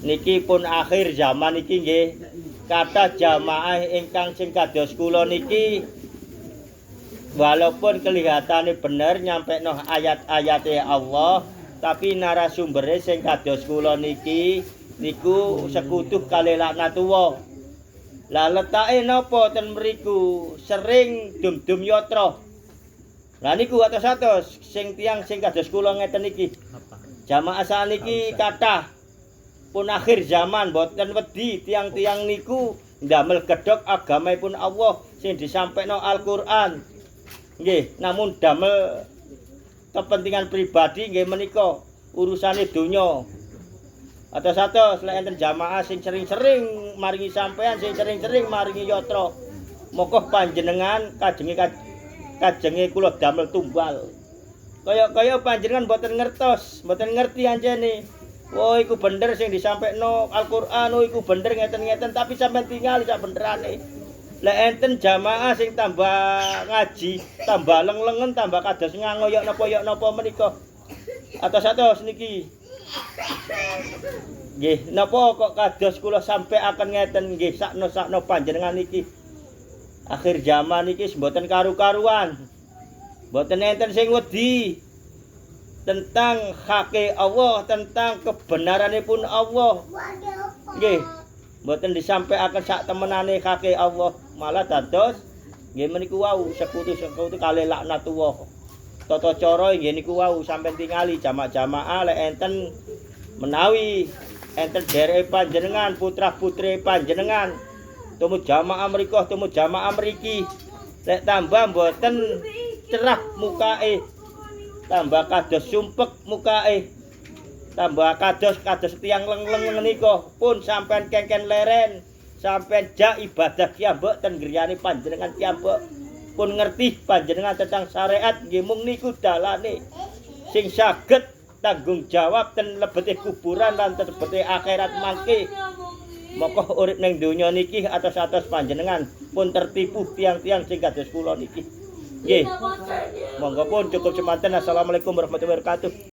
niki pun akhir zaman niki nggih kathah jamaah ingkang sing kados kula niki walaupun kelihatannya bener nyampe noh ayat-ayatnya Allah tapi narasumbernya sing kados kula niki niku sekutu kali laknatullah. Lah letake napa ten mriku sering dum-dum yatra. Lah niku atos-atos sing tiyang sing kados kula ngeten iki. Jamaah saniki kathah pun akhir zaman boten wedi tiang-tiang niku ndamel gedhok agamipun Allah sing disampaikan Al-Qur'an. Nggih, namun damel kepentingan pribadi nggih menika urusane donya. Atos-atos lek enten jamaah sing sering-sering maringi sampean, sing sering-sering maringi yatra. Moga panjenengan kajenge kula damel tumbal. Kaya panjenengan mboten ngertos, mboten ngerti anjene. Oh iku bener sing disampaikno Al-Qur'an, oh iku bener ngeten-ngeten tapi sampean tinggal sak benerane. Lek enten jamaah sing tambah ngaji, tambah leng-lengen, tambah kados ngangoyok napa menika. Atos-atos niki. Nggih, napa kok kados kula sampai akan ngeten nggih sakno panjenengan niki. Akhir zaman iki mboten karu-karuan. Mboten enten sing wedi tentang hake Allah, tentang kebenaranipun Allah. Nggih, mboten disampaikan sak temenane hake Allah, malah dados nggih meniku wau sekutu kali laknatullah. Tata cara nggih niku wau sampeyan tingali jamaah-jamaah lek enten menawi enten dereke panjenengan, putra-putri panjenengan tumut jamaah mriku, tumut jamaah mriki. Lek tambah mboten cerah mukae, tambah kados sumpek mukae, tambah kados tiang leng-leng menika pun sampean kengken leren, sampean jak ibadah kiambek ten griyane panjenengan kiambek pun ngerti panjenengan tentang syariat nggih mung niku dalane sing saged tanggung jawab ten lebete kuburan lan lebete akhirat mangke. Moko urip ning donya niki atos-atos panjenengan pun tertipu tiang-tiang sing kados kula niki. Nggih. Monggo pun cukup semanten. Assalamualaikum warahmatullahi wabarakatuh.